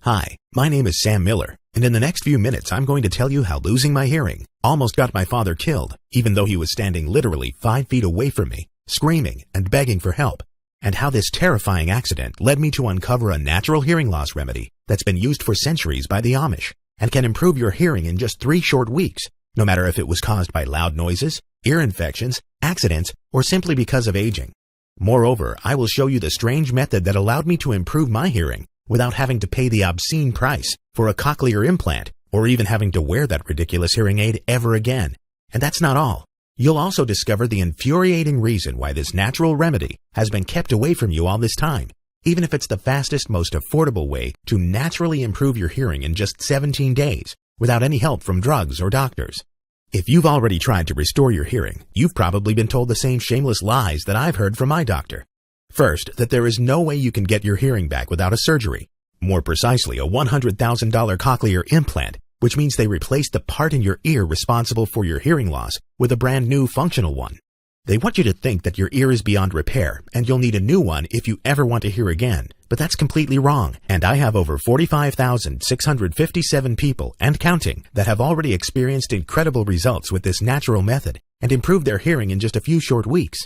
Hi, my name is Sam Miller, and in the next few minutes I'm going to tell you how losing my hearing almost got my father killed, even though he was standing literally 5 feet away from me, screaming and begging for help, and how this terrifying accident led me to uncover a natural hearing loss remedy that's been used for centuries by the Amish and can improve your hearing in just 3 short weeks, no matter if it was caused by loud noises, ear infections, accidents, or simply because of aging. Moreover, I will show you the strange method that allowed me to improve my hearing without having to pay the obscene price for a cochlear implant or even having to wear that ridiculous hearing aid ever again. And that's not all. You'll also discover the infuriating reason why this natural remedy has been kept away from you all this time, even if it's the fastest, most affordable way to naturally improve your hearing in just 17 days without any help from drugs or doctors. If you've already tried to restore your hearing, you've probably been told the same shameless lies that I've heard from my doctor. First, that there is no way you can get your hearing back without a surgery. More precisely, a $100,000 cochlear implant, which means they replace the part in your ear responsible for your hearing loss with a brand new functional one. They want you to think that your ear is beyond repair and you'll need a new one if you ever want to hear again. But that's completely wrong, and I have over 45,657 people and counting that have already experienced incredible results with this natural method and improved their hearing in just a few short weeks.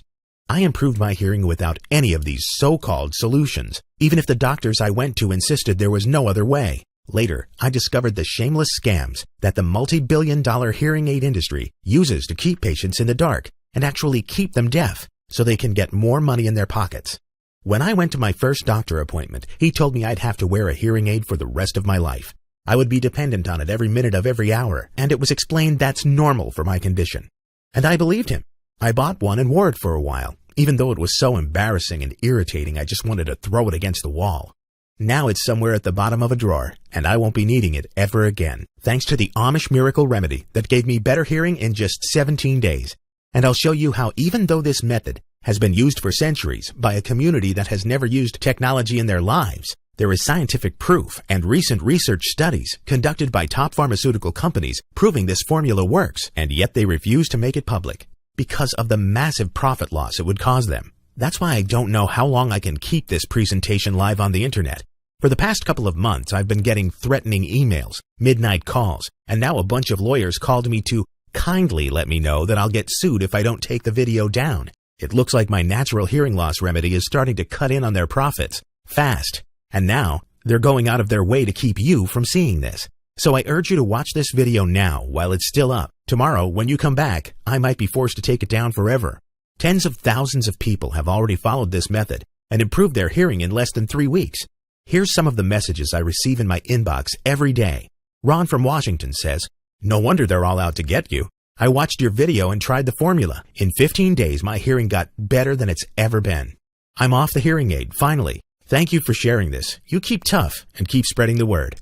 I improved my hearing without any of these so-called solutions, even if the doctors I went to insisted there was no other way. Later, I discovered the shameless scams that the multi-billion-dollar hearing aid industry uses to keep patients in the dark and actually keep them deaf so they can get more money in their pockets. When I went to my first doctor appointment, he told me I'd have to wear a hearing aid for the rest of my life. I would be dependent on it every minute of every hour, and it was explained that's normal for my condition. And I believed him. I bought one and wore it for a while, even though it was so embarrassing and irritating I just wanted to throw it against the wall. Now it's somewhere at the bottom of a drawer, and I won't be needing it ever again, thanks to the Amish miracle remedy that gave me better hearing in just 17 days. And I'll show you how, even though this method has been used for centuries by a community that has never used technology in their lives, there is scientific proof and recent research studies conducted by top pharmaceutical companies proving this formula works, and yet they refuse to make it public because of the massive profit loss it would cause them. That's why I don't know how long I can keep this presentation live on the internet. For the past couple of months, I've been getting threatening emails, midnight calls, and now a bunch of lawyers called me to kindly let me know that I'll get sued if I don't take the video down. It looks like my natural hearing loss remedy is starting to cut in on their profits fast, and now they're going out of their way to keep you from seeing this. So I urge you to watch this video now while it's still up. Tomorrow, when you come back, I might be forced to take it down forever. Tens of thousands of people have already followed this method and improved their hearing in less than 3 weeks. Here's some of the messages I receive in my inbox every day. Ron from Washington says, "No wonder they're all out to get you. I watched your video and tried the formula. In 15 days, my hearing got better than it's ever been. I'm off the hearing aid, finally. Thank you for sharing this. You keep tough and keep spreading the word."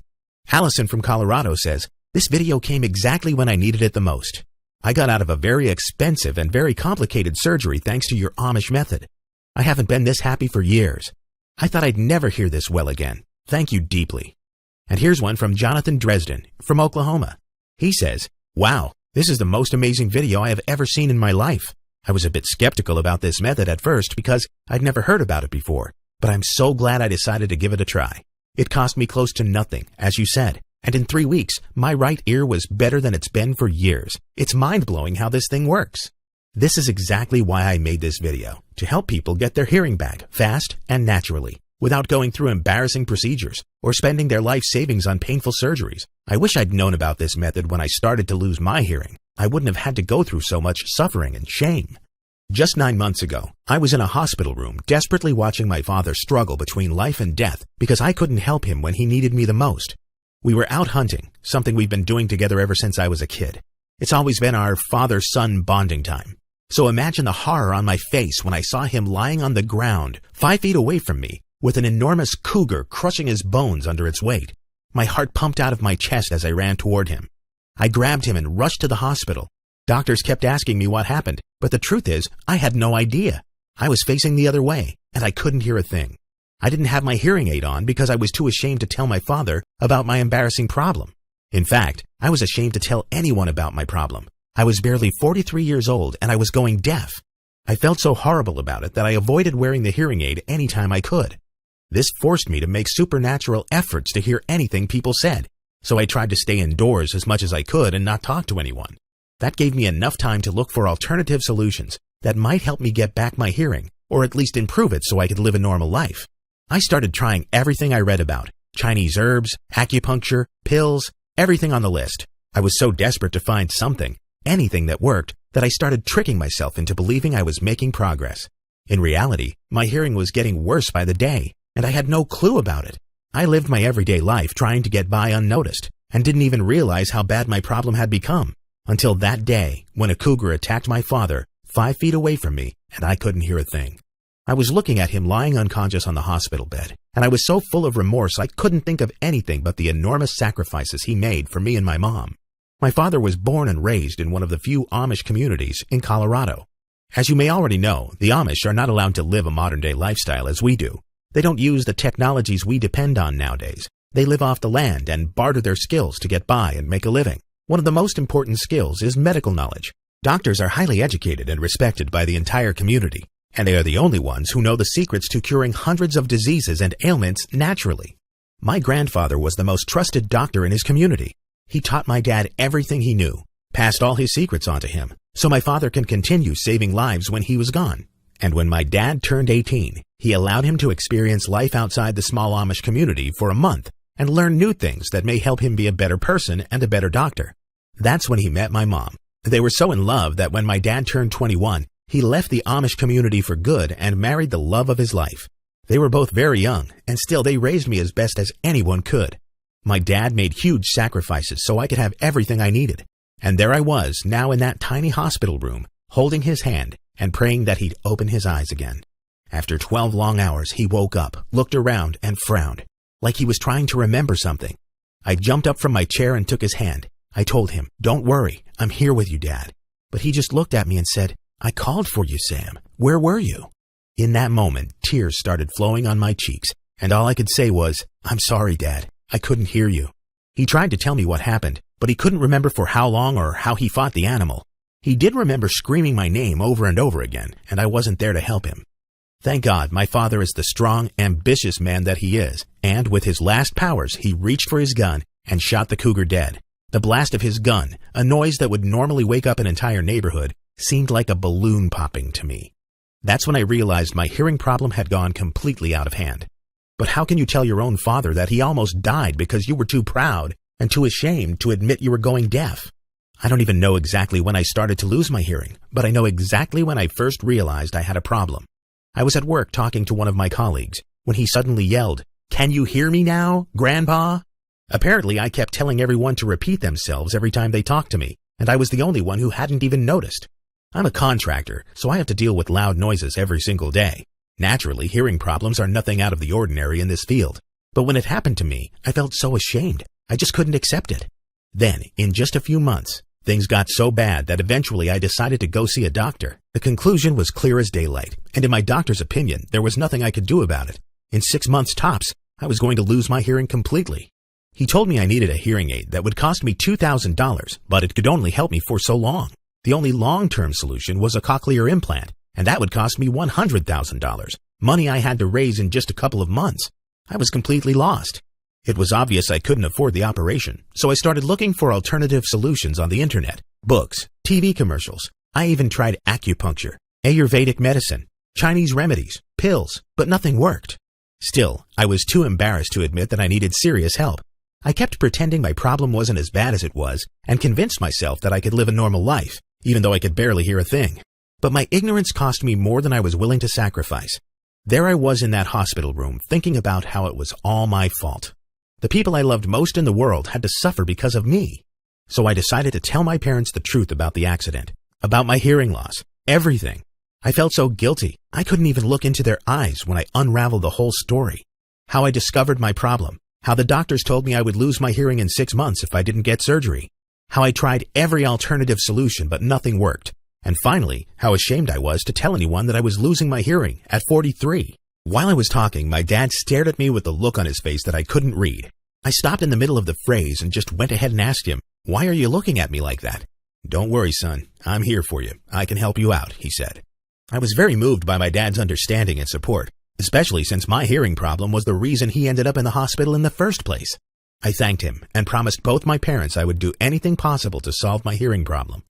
Allison from Colorado says, "This video came exactly when I needed it the most. I got out of a very expensive and very complicated surgery thanks to your Amish method. I haven't been this happy for years. I thought I'd never hear this well again. Thank you deeply." And here's one from Jonathan Dresden from Oklahoma. He says, "Wow, this is the most amazing video I have ever seen in my life. I was a bit skeptical about this method at first because I'd never heard about it before, but I'm so glad I decided to give it a try. It cost me close to nothing, as you said, and in 3 weeks, my right ear was better than it's been for years. It's mind-blowing how this thing works." This is exactly why I made this video, to help people get their hearing back fast and naturally, without going through embarrassing procedures or spending their life savings on painful surgeries. I wish I'd known about this method when I started to lose my hearing. I wouldn't have had to go through so much suffering and shame. Just 9 months ago, I was in a hospital room desperately watching my father struggle between life and death because I couldn't help him when he needed me the most. We were out hunting, something we've been doing together ever since I was a kid. It's always been our father-son bonding time. So imagine the horror on my face when I saw him lying on the ground 5 feet away from me with an enormous cougar crushing his bones under its weight. My heart pumped out of my chest as I ran toward him. I grabbed him and rushed to the hospital. Doctors kept asking me what happened, but the truth is, I had no idea. I was facing the other way, and I couldn't hear a thing. I didn't have my hearing aid on because I was too ashamed to tell my father about my embarrassing problem. In fact, I was ashamed to tell anyone about my problem. I was barely 43 years old, and I was going deaf. I felt so horrible about it that I avoided wearing the hearing aid anytime I could. This forced me to make supernatural efforts to hear anything people said, so I tried to stay indoors as much as I could and not talk to anyone. That gave me enough time to look for alternative solutions that might help me get back my hearing, or at least improve it so I could live a normal life. I started trying everything I read about: Chinese herbs, acupuncture, pills, everything on the list. I was so desperate to find something, anything that worked, that I started tricking myself into believing I was making progress. In reality, my hearing was getting worse by the day, and I had no clue about it. I lived my everyday life trying to get by unnoticed, and didn't even realize how bad my problem had become, until that day when a cougar attacked my father 5 feet away from me, and I couldn't hear a thing. I was looking at him lying unconscious on the hospital bed, and I was so full of remorse I couldn't think of anything but the enormous sacrifices he made for me and my mom. My father was born and raised in one of the few Amish communities in Colorado. As you may already know, the Amish are not allowed to live a modern-day lifestyle as we do. They don't use the technologies we depend on nowadays. They live off the land and barter their skills to get by and make a living. One of the most important skills is medical knowledge. Doctors are highly educated and respected by the entire community, and they are the only ones who know the secrets to curing hundreds of diseases and ailments naturally. My grandfather was the most trusted doctor in his community. He taught my dad everything he knew, passed all his secrets onto him, so my father can continue saving lives when he was gone. And when my dad turned 18, he allowed him to experience life outside the small Amish community for a month and learn new things that may help him be a better person and a better doctor. That's when he met my mom. They were so in love that when my dad turned 21, he left the Amish community for good and married the love of his life. They were both very young, and still they raised me as best as anyone could. My dad made huge sacrifices so I could have everything I needed. And there I was, now in that tiny hospital room, holding his hand and praying that he'd open his eyes again. After 12 long hours, he woke up, looked around, and frowned, like he was trying to remember something. I jumped up from my chair and took his hand. I told him, "Don't worry, I'm here with you, Dad." But he just looked at me and said, "I called for you, Sam. Where were you?" In that moment, tears started flowing on my cheeks, and all I could say was, "I'm sorry, Dad. I couldn't hear you." He tried to tell me what happened, but he couldn't remember for how long or how he fought the animal. He did remember screaming my name over and over again, and I wasn't there to help him. Thank God my father is the strong, ambitious man that he is, and with his last powers, he reached for his gun and shot the cougar dead. The blast of his gun, a noise that would normally wake up an entire neighborhood, seemed like a balloon popping to me. That's when I realized my hearing problem had gone completely out of hand. But how can you tell your own father that he almost died because you were too proud and too ashamed to admit you were going deaf? I don't even know exactly when I started to lose my hearing, but I know exactly when I first realized I had a problem. I was at work talking to one of my colleagues when he suddenly yelled, "Can you hear me now, Grandpa?" Apparently, I kept telling everyone to repeat themselves every time they talked to me, and I was the only one who hadn't even noticed. I'm a contractor, so I have to deal with loud noises every single day. Naturally, hearing problems are nothing out of the ordinary in this field. But when it happened to me, I felt so ashamed. I just couldn't accept it. Then, in just a few months, things got so bad that eventually I decided to go see a doctor. The conclusion was clear as daylight, and in my doctor's opinion, there was nothing I could do about it. In 6 months tops, I was going to lose my hearing completely. He told me I needed a hearing aid that would cost me $2,000, but it could only help me for so long. The only long-term solution was a cochlear implant, and that would cost me $100,000, money I had to raise in just a couple of months. I was completely lost. It was obvious I couldn't afford the operation, so I started looking for alternative solutions on the internet, books, TV commercials. I even tried acupuncture, Ayurvedic medicine, Chinese remedies, pills, but nothing worked. Still, I was too embarrassed to admit that I needed serious help. I kept pretending my problem wasn't as bad as it was and convinced myself that I could live a normal life, even though I could barely hear a thing. But my ignorance cost me more than I was willing to sacrifice. There I was in that hospital room thinking about how it was all my fault. The people I loved most in the world had to suffer because of me. So I decided to tell my parents the truth about the accident, about my hearing loss, everything. I felt so guilty, I couldn't even look into their eyes when I unraveled the whole story. How I discovered my problem, how the doctors told me I would lose my hearing in 6 months if I didn't get surgery, how I tried every alternative solution but nothing worked, and finally, how ashamed I was to tell anyone that I was losing my hearing at 43. While I was talking, my dad stared at me with a look on his face that I couldn't read. I stopped in the middle of the phrase and just went ahead and asked him, "Why are you looking at me like that?" "Don't worry, son. I'm here for you. I can help you out," he said. I was very moved by my dad's understanding and support, especially since my hearing problem was the reason he ended up in the hospital in the first place. I thanked him and promised both my parents I would do anything possible to solve my hearing problem.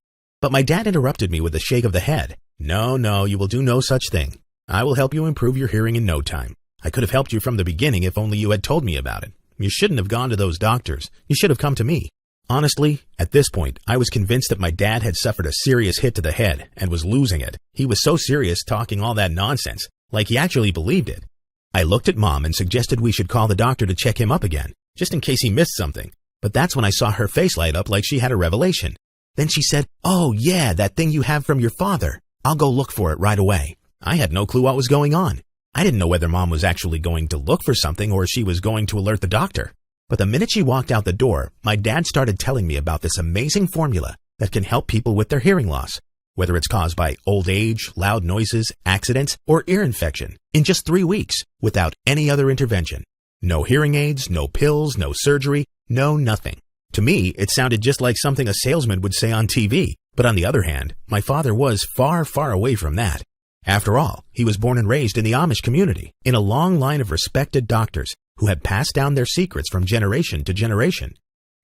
But my dad interrupted me with a shake of the head. No, you will do no such thing. I will help you improve your hearing in no time. I could have helped you from the beginning if only you had told me about it. You shouldn't have gone to those doctors. You should have come to me. Honestly, at this point, I was convinced that my dad had suffered a serious hit to the head and was losing it. He was so serious talking all that nonsense, like he actually believed it. I looked at Mom and suggested we should call the doctor to check him up again, just in case he missed something. But that's when I saw her face light up like she had a revelation. Then she said, "Oh yeah, that thing you have from your father. I'll go look for it right away." I had no clue what was going on. I didn't know whether Mom was actually going to look for something or she was going to alert the doctor. But the minute she walked out the door, my dad started telling me about this amazing formula that can help people with their hearing loss, whether it's caused by old age, loud noises, accidents, or ear infection, in just 3 weeks, without any other intervention. No hearing aids, no pills, no surgery, no nothing. To me, it sounded just like something a salesman would say on TV. But on the other hand, my father was far, far away from that. After all, he was born and raised in the Amish community, in a long line of respected doctors who had passed down their secrets from generation to generation.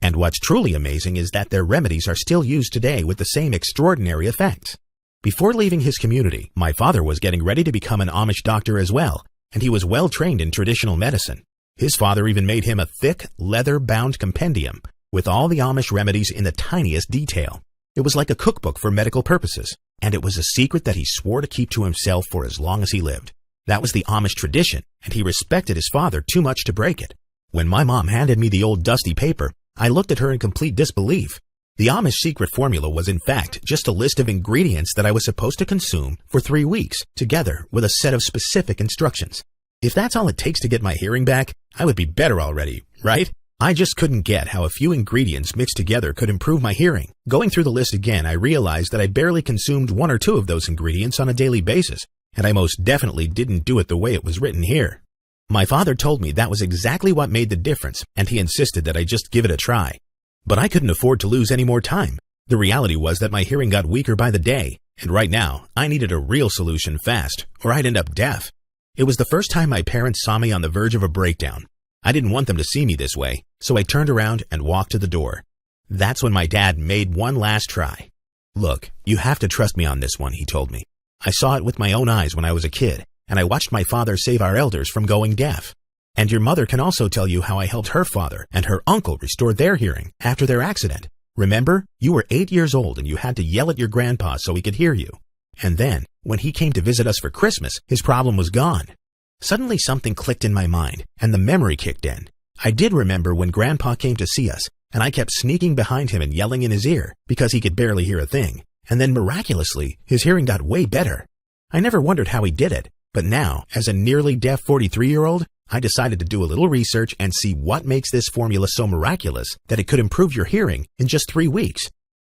And what's truly amazing is that their remedies are still used today with the same extraordinary effects. Before leaving his community, my father was getting ready to become an Amish doctor as well, and he was well trained in traditional medicine. His father even made him a thick, leather-bound compendium with all the Amish remedies in the tiniest detail. It was like a cookbook for medical purposes, and it was a secret that he swore to keep to himself for as long as he lived. That was the Amish tradition, and he respected his father too much to break it. When my mom handed me the old dusty paper, I looked at her in complete disbelief. The Amish secret formula was in fact just a list of ingredients that I was supposed to consume for 3 weeks, together with a set of specific instructions. If that's all it takes to get my hearing back, I would be better already, right? I just couldn't get how a few ingredients mixed together could improve my hearing. Going through the list again, I realized that I barely consumed 1 or 2 of those ingredients on a daily basis, and I most definitely didn't do it the way it was written here. My father told me that was exactly what made the difference, and he insisted that I just give it a try. But I couldn't afford to lose any more time. The reality was that my hearing got weaker by the day, and right now, I needed a real solution fast, or I'd end up deaf. It was the first time my parents saw me on the verge of a breakdown. I didn't want them to see me this way, so I turned around and walked to the door. That's when my dad made one last try. "Look, you have to trust me on this one," he told me. "I saw it with my own eyes when I was a kid, and I watched my father save our elders from going deaf. And your mother can also tell you how I helped her father and her uncle restore their hearing after their accident. Remember, you were 8 years old and you had to yell at your grandpa so he could hear you. And then, when he came to visit us for Christmas, his problem was gone." Suddenly something clicked in my mind, and the memory kicked in. I did remember when Grandpa came to see us, and I kept sneaking behind him and yelling in his ear because he could barely hear a thing. And then miraculously, his hearing got way better. I never wondered how he did it, but now, as a nearly deaf 43-year-old, I decided to do a little research and see what makes this formula so miraculous that it could improve your hearing in just 3 weeks.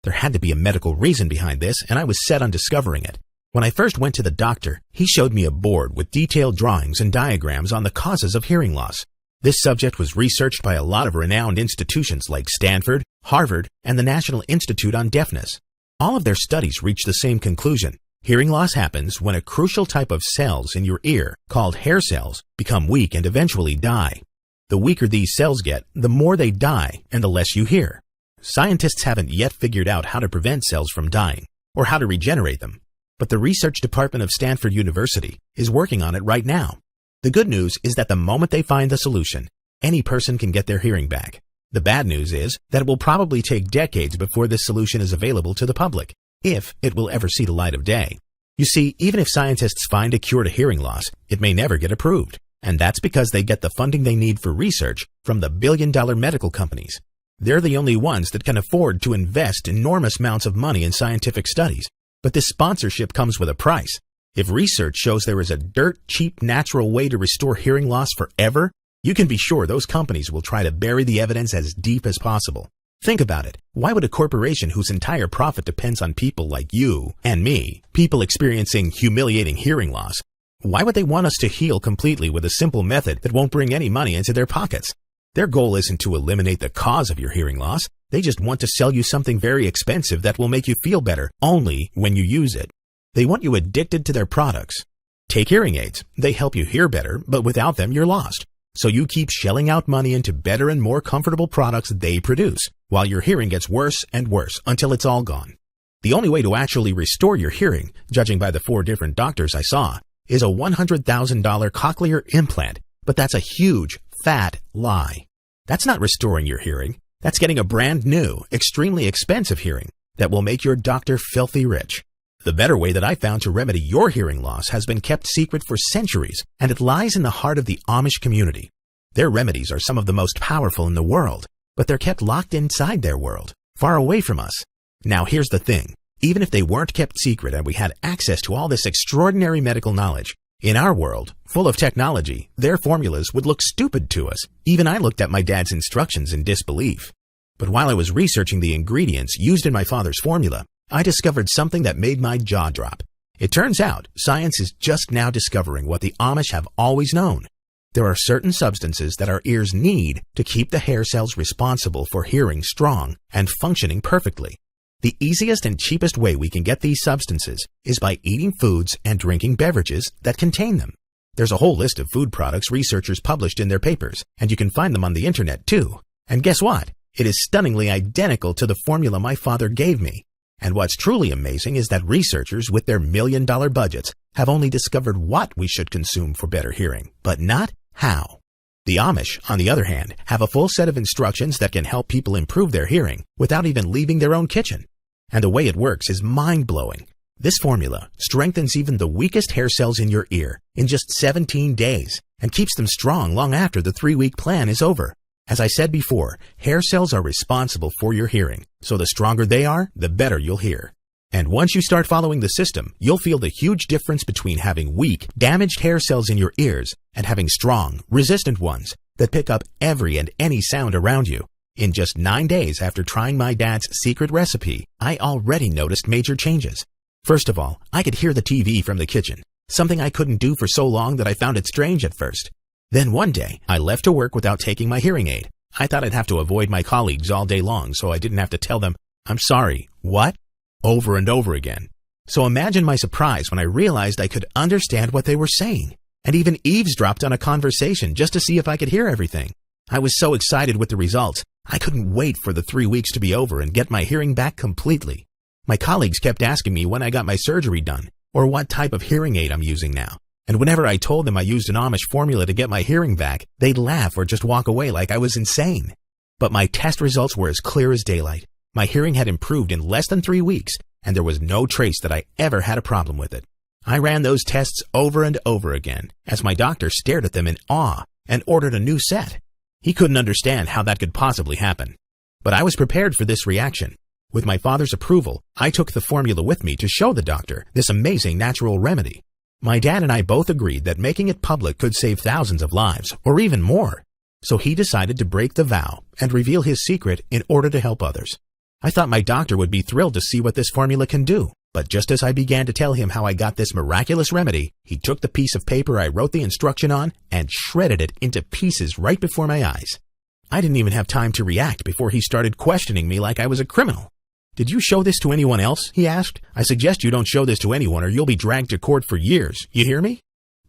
There had to be a medical reason behind this, and I was set on discovering it. When I first went to the doctor, he showed me a board with detailed drawings and diagrams on the causes of hearing loss. This subject was researched by a lot of renowned institutions like Stanford, Harvard, and the National Institute on Deafness. All of their studies reached the same conclusion. Hearing loss happens when a crucial type of cells in your ear, called hair cells, become weak and eventually die. The weaker these cells get, the more they die and the less you hear. Scientists haven't yet figured out how to prevent cells from dying, or how to regenerate them. But the research department of Stanford University is working on it right now. The good news is that the moment they find the solution, any person can get their hearing back. The bad news is that it will probably take decades before this solution is available to the public, if it will ever see the light of day. You see, even if scientists find a cure to hearing loss, it may never get approved. And that's because they get the funding they need for research from the billion-dollar medical companies. They're the only ones that can afford to invest enormous amounts of money in scientific studies. But this sponsorship comes with a price. If research shows there is a dirt-cheap natural way to restore hearing loss forever, you can be sure those companies will try to bury the evidence as deep as possible. Think about it. Why would a corporation whose entire profit depends on people like you and me, people experiencing humiliating hearing loss, why would they want us to heal completely with a simple method that won't bring any money into their pockets? Their goal isn't to eliminate the cause of your hearing loss. They just want to sell you something very expensive that will make you feel better only when you use it. They want you addicted to their products. Take hearing aids. They help you hear better, but without them you're lost. So you keep shelling out money into better and more comfortable products they produce, while your hearing gets worse and worse until it's all gone. The only way to actually restore your hearing, judging by the 4 different doctors I saw, is a $100,000 cochlear implant, but that's a huge, fat lie. That's not restoring your hearing. That's getting a brand new, extremely expensive hearing that will make your doctor filthy rich. The better way that I found to remedy your hearing loss has been kept secret for centuries, and it lies in the heart of the Amish community. Their remedies are some of the most powerful in the world, but they're kept locked inside their world, far away from us. Now here's the thing. Even if they weren't kept secret and we had access to all this extraordinary medical knowledge, in our world, full of technology, their formulas would look stupid to us. Even I looked at my dad's instructions in disbelief. But while I was researching the ingredients used in my father's formula, I discovered something that made my jaw drop. It turns out science is just now discovering what the Amish have always known. There are certain substances that our ears need to keep the hair cells responsible for hearing strong and functioning perfectly. The easiest and cheapest way we can get these substances is by eating foods and drinking beverages that contain them. There's a whole list of food products researchers published in their papers, and you can find them on the internet too. And guess what? It is stunningly identical to the formula my father gave me. And what's truly amazing is that researchers with their million-dollar budgets have only discovered what we should consume for better hearing, but not how. The Amish, on the other hand, have a full set of instructions that can help people improve their hearing without even leaving their own kitchen. And the way it works is mind-blowing. This formula strengthens even the weakest hair cells in your ear in just 17 days and keeps them strong long after the 3-week plan is over. As I said before, hair cells are responsible for your hearing, so the stronger they are, the better you'll hear. And once you start following the system, you'll feel the huge difference between having weak, damaged hair cells in your ears and having strong, resistant ones that pick up every and any sound around you. In just 9 days after trying my dad's secret recipe, I already noticed major changes. First of all, I could hear the TV from the kitchen, something I couldn't do for so long that I found it strange at first. Then one day, I left to work without taking my hearing aid. I thought I'd have to avoid my colleagues all day long so I didn't have to tell them, "I'm sorry, what?" over and over again. So imagine my surprise when I realized I could understand what they were saying, and even eavesdropped on a conversation just to see if I could hear everything. I was so excited with the results, I couldn't wait for the 3 weeks to be over and get my hearing back completely. My colleagues kept asking me when I got my surgery done, or what type of hearing aid I'm using now. And whenever I told them I used an Amish formula to get my hearing back, they'd laugh or just walk away like I was insane. But my test results were as clear as daylight. My hearing had improved in less than 3 weeks, and there was no trace that I ever had a problem with it. I ran those tests over and over again, as my doctor stared at them in awe and ordered a new set. He couldn't understand how that could possibly happen. But I was prepared for this reaction. With my father's approval, I took the formula with me to show the doctor this amazing natural remedy. My dad and I both agreed that making it public could save thousands of lives, or even more. So he decided to break the vow and reveal his secret in order to help others. I thought my doctor would be thrilled to see what this formula can do. But just as I began to tell him how I got this miraculous remedy, he took the piece of paper I wrote the instruction on and shredded it into pieces right before my eyes. I didn't even have time to react before he started questioning me like I was a criminal. "Did you show this to anyone else?" he asked. "I suggest you don't show this to anyone or you'll be dragged to court for years. You hear me?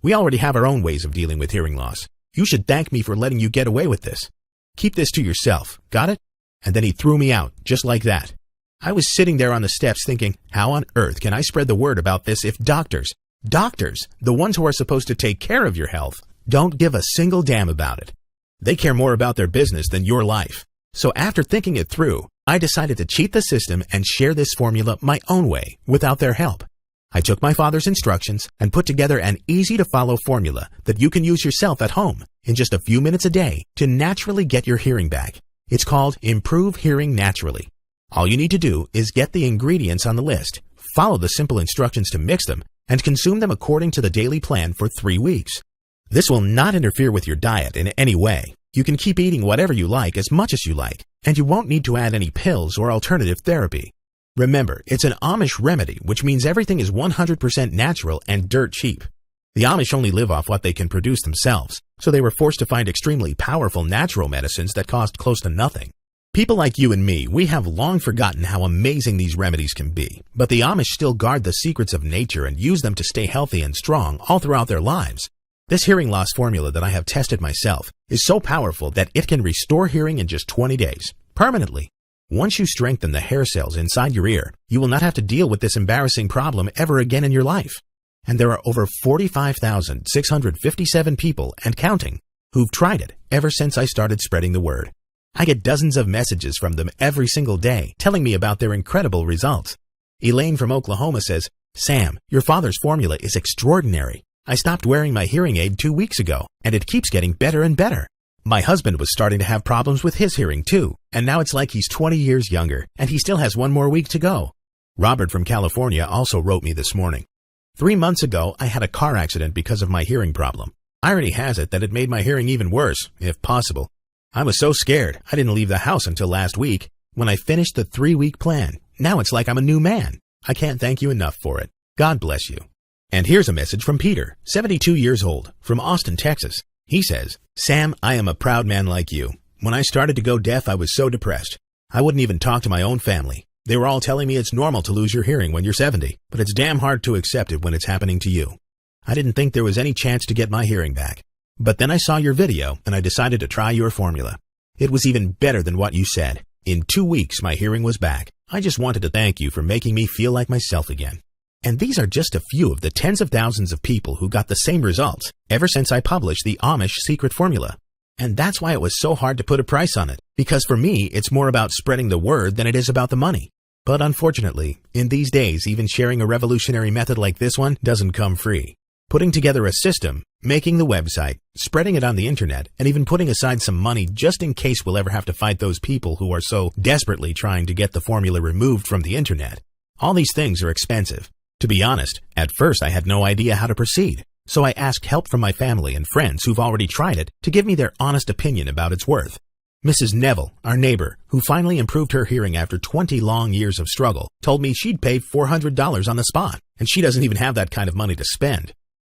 We already have our own ways of dealing with hearing loss. You should thank me for letting you get away with this. Keep this to yourself. Got it?" And then he threw me out, just like that. I was sitting there on the steps thinking, how on earth can I spread the word about this if doctors, the ones who are supposed to take care of your health, don't give a single damn about it. They care more about their business than your life. So after thinking it through, I decided to cheat the system and share this formula my own way, without their help. I took my father's instructions and put together an easy-to-follow formula that you can use yourself at home in just a few minutes a day to naturally get your hearing back. It's called Improve Hearing Naturally. All you need to do is get the ingredients on the list, follow the simple instructions to mix them, and consume them according to the daily plan for 3 weeks. This will not interfere with your diet in any way. You can keep eating whatever you like as much as you like, and you won't need to add any pills or alternative therapy. Remember, it's an Amish remedy, which means everything is 100% natural and dirt cheap. The Amish only live off what they can produce themselves, so they were forced to find extremely powerful natural medicines that cost close to nothing. People like you and me, we have long forgotten how amazing these remedies can be, but the Amish still guard the secrets of nature and use them to stay healthy and strong all throughout their lives. This hearing loss formula that I have tested myself is so powerful that it can restore hearing in just 20 days, permanently. Once you strengthen the hair cells inside your ear, you will not have to deal with this embarrassing problem ever again in your life. And there are over 45,657 people and counting who've tried it ever since I started spreading the word. I get dozens of messages from them every single day telling me about their incredible results. Elaine from Oklahoma says, "Sam, your father's formula is extraordinary. I stopped wearing my hearing aid 2 weeks ago, and it keeps getting better and better. My husband was starting to have problems with his hearing too, and now it's like he's 20 years younger, and he still has one more week to go." Robert from California also wrote me this morning. 3 months ago, I had a car accident because of my hearing problem. Irony has it that it made my hearing even worse, if possible. I was so scared, I didn't leave the house until last week when I finished the 3-week plan. Now it's like I'm a new man. I can't thank you enough for it. God bless you. And here's a message from Peter, 72 years old, from Austin, Texas. He says, "Sam, I am a proud man like you. When I started to go deaf, I was so depressed. I wouldn't even talk to my own family. They were all telling me it's normal to lose your hearing when you're 70, but it's damn hard to accept it when it's happening to you. I didn't think there was any chance to get my hearing back. But then I saw your video and I decided to try your formula. It was even better than what you said. In 2 weeks, my hearing was back. I just wanted to thank you for making me feel like myself again." And these are just a few of the tens of thousands of people who got the same results ever since I published the Amish secret formula. And that's why it was so hard to put a price on it, because for me, it's more about spreading the word than it is about the money. But unfortunately, in these days, even sharing a revolutionary method like this one doesn't come free. Putting together a system, making the website, spreading it on the internet, and even putting aside some money just in case we'll ever have to fight those people who are so desperately trying to get the formula removed from the internet. All these things are expensive. To be honest, at first I had no idea how to proceed, so I asked help from my family and friends who've already tried it to give me their honest opinion about its worth. Mrs. Neville, our neighbor, who finally improved her hearing after 20 long years of struggle, told me she'd pay $400 on the spot, and she doesn't even have that kind of money to spend.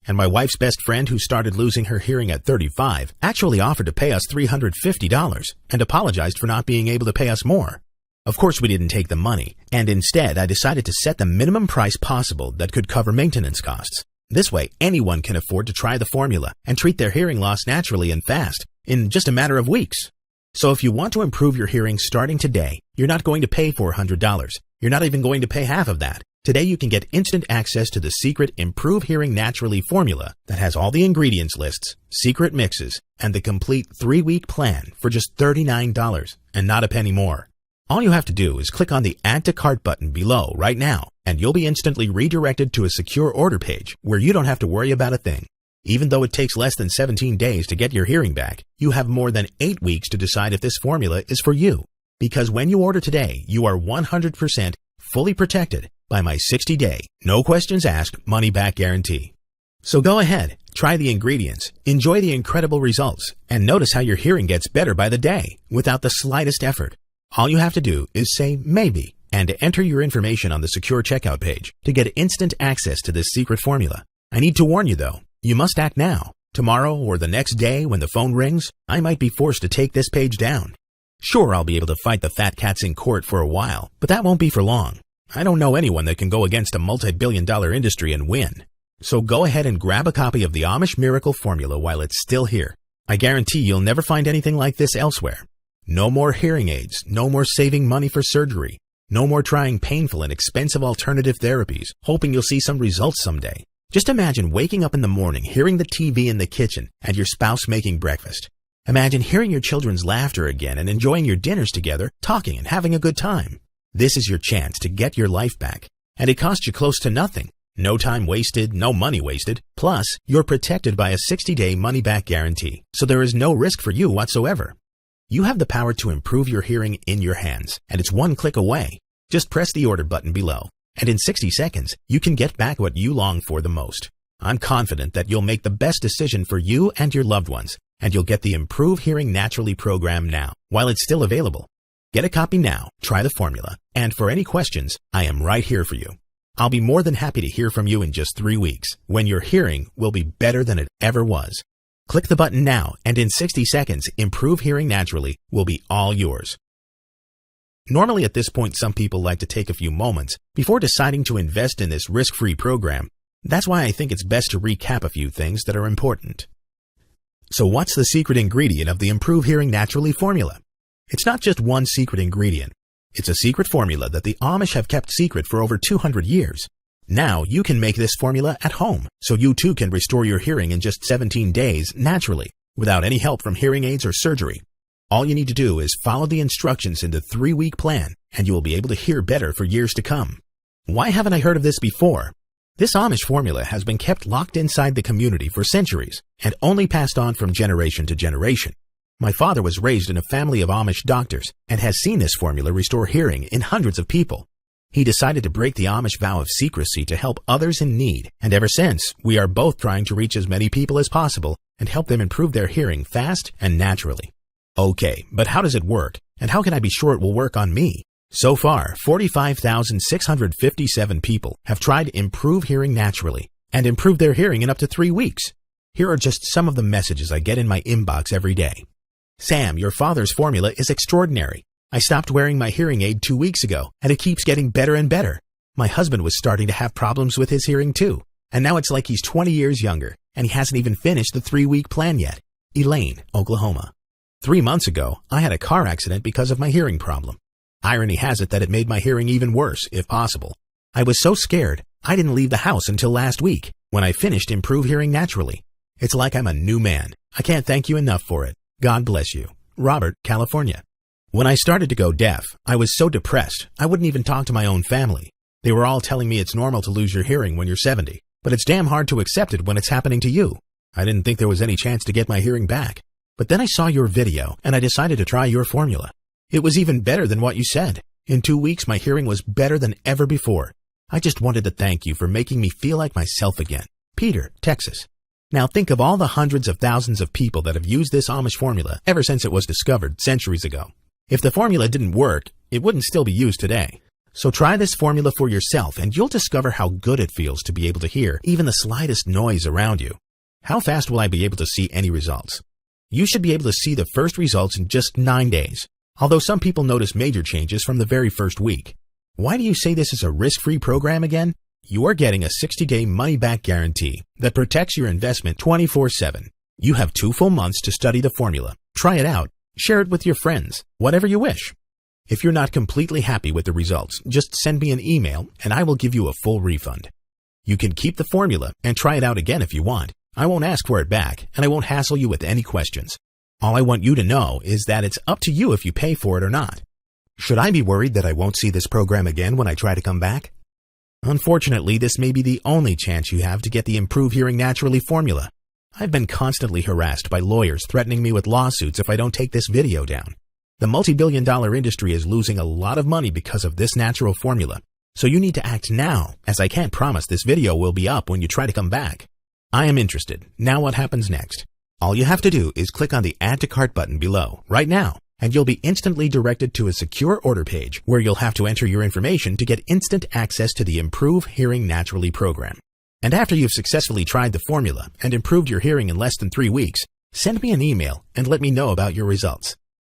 And my wife's best friend, who started losing her hearing at 35, actually offered to pay us $350 and apologized for not being able to pay us more. Of course, we didn't take the money, and instead I decided to set the minimum price possible that could cover maintenance costs. This way, anyone can afford to try the formula and treat their hearing loss naturally and fast, in just a matter of weeks. So if you want to improve your hearing starting today, you're not going to pay $400. You're not even going to pay half of that. Today you can get instant access to the secret Improve Hearing Naturally formula that has all the ingredients lists, secret mixes, and the complete 3-week plan for just $39 and not a penny more. All you have to do is click on the Add to Cart button below right now, and you'll be instantly redirected to a secure order page where you don't have to worry about a thing. Even though it takes less than 17 days to get your hearing back, you have more than 8 weeks to decide if this formula is for you. Because when you order today, you are 100% fully protected by my 60-day, no questions asked, money-back guarantee. So go ahead, try the ingredients, enjoy the incredible results, and notice how your hearing gets better by the day without the slightest effort. All you have to do is say maybe and enter your information on the secure checkout page to get instant access to this secret formula. I need to warn you though, you must act now. Tomorrow or the next day when the phone rings, I might be forced to take this page down. Sure, I'll be able to fight the fat cats in court for a while, but that won't be for long. I don't know anyone that can go against a multi-billion-dollar industry and win. So go ahead and grab a copy of the Amish Miracle Formula while it's still here. I guarantee you'll never find anything like this elsewhere. No more hearing aids, no more saving money for surgery, no more trying painful and expensive alternative therapies, hoping you'll see some results someday. Just imagine waking up in the morning, hearing the TV in the kitchen and your spouse making breakfast. Imagine hearing your children's laughter again and enjoying your dinners together, talking and having a good time. This is your chance to get your life back, and it costs you close to nothing. No time wasted, no money wasted. Plus, you're protected by a 60-day money-back guarantee, so there is no risk for you whatsoever. You have the power to improve your hearing in your hands, and it's one click away. Just press the order button below, and in 60 seconds, you can get back what you long for the most. I'm confident that you'll make the best decision for you and your loved ones, and you'll get the Improve Hearing Naturally program now, while it's still available. Get a copy now, try the formula, and for any questions, I am right here for you. I'll be more than happy to hear from you in just 3 weeks, when your hearing will be better than it ever was. Click the button now, and in 60 seconds, Improve Hearing Naturally will be all yours. Normally at this point some people like to take a few moments before deciding to invest in this risk-free program. That's why I think it's best to recap a few things that are important. So what's the secret ingredient of the Improve Hearing Naturally formula? It's not just one secret ingredient. It's a secret formula that the Amish have kept secret for over 200 years. Now you can make this formula at home, so you too can restore your hearing in just 17 days naturally, without any help from hearing aids or surgery. All you need to do is follow the instructions in the 3-week plan, and you will be able to hear better for years to come. Why haven't I heard of this before? This Amish formula has been kept locked inside the community for centuries and only passed on from generation to generation. My father was raised in a family of Amish doctors and has seen this formula restore hearing in hundreds of people. He decided to break the Amish vow of secrecy to help others in need, and ever since, we are both trying to reach as many people as possible and help them improve their hearing fast and naturally. Okay, but how does it work, and how can I be sure it will work on me? So far, 45,657 people have tried to improve hearing naturally and improve their hearing in up to 3 weeks. Here are just some of the messages I get in my inbox every day. Sam, your father's formula is extraordinary. I stopped wearing my hearing aid 2 weeks ago, and it keeps getting better and better. My husband was starting to have problems with his hearing too, and now it's like he's 20 years younger, and he hasn't even finished the 3-week plan yet. Elaine, Oklahoma. 3 months ago, I had a car accident because of my hearing problem. Irony has it that it made my hearing even worse, if possible. I was so scared, I didn't leave the house until last week, when I finished Improve Hearing Naturally. It's like I'm a new man. I can't thank you enough for it. God bless you. Robert, California. When I started to go deaf, I was so depressed, I wouldn't even talk to my own family. They were all telling me it's normal to lose your hearing when you're 70, but it's damn hard to accept it when it's happening to you. I didn't think there was any chance to get my hearing back. But then I saw your video, and I decided to try your formula. It was even better than what you said. In 2 weeks, my hearing was better than ever before. I just wanted to thank you for making me feel like myself again. Peter, Texas. Now think of all the hundreds of thousands of people that have used this Amish formula ever since it was discovered centuries ago. If the formula didn't work, it wouldn't still be used today. So try this formula for yourself, and you'll discover how good it feels to be able to hear even the slightest noise around you. How fast will I be able to see any results? You should be able to see the first results in just 9 days, although some people notice major changes from the very first week. Why do you say this is a risk-free program again? You are getting a 60-day money-back guarantee that protects your investment 24/7. You have 2 full months to study the formula, try it out, share it with your friends, whatever you wish. If you're not completely happy with the results, just send me an email and I will give you a full refund. You can keep the formula and try it out again if you want. I won't ask for it back, and I won't hassle you with any questions. All I want you to know is that it's up to you if you pay for it or not. Should I be worried that I won't see this program again when I try to come back? Unfortunately, this may be the only chance you have to get the Improve Hearing Naturally formula. I've been constantly harassed by lawyers threatening me with lawsuits if I don't take this video down. The multi-billion-dollar industry is losing a lot of money because of this natural formula, so you need to act now, as I can't promise this video will be up when you try to come back. I am interested. Now what happens next? All you have to do is click on the Add to Cart button below, right now, and you'll be instantly directed to a secure order page where you'll have to enter your information to get instant access to the Improve Hearing Naturally program. And after you've successfully tried the formula and improved your hearing in less than 3 weeks, send me an email and let me know about your results.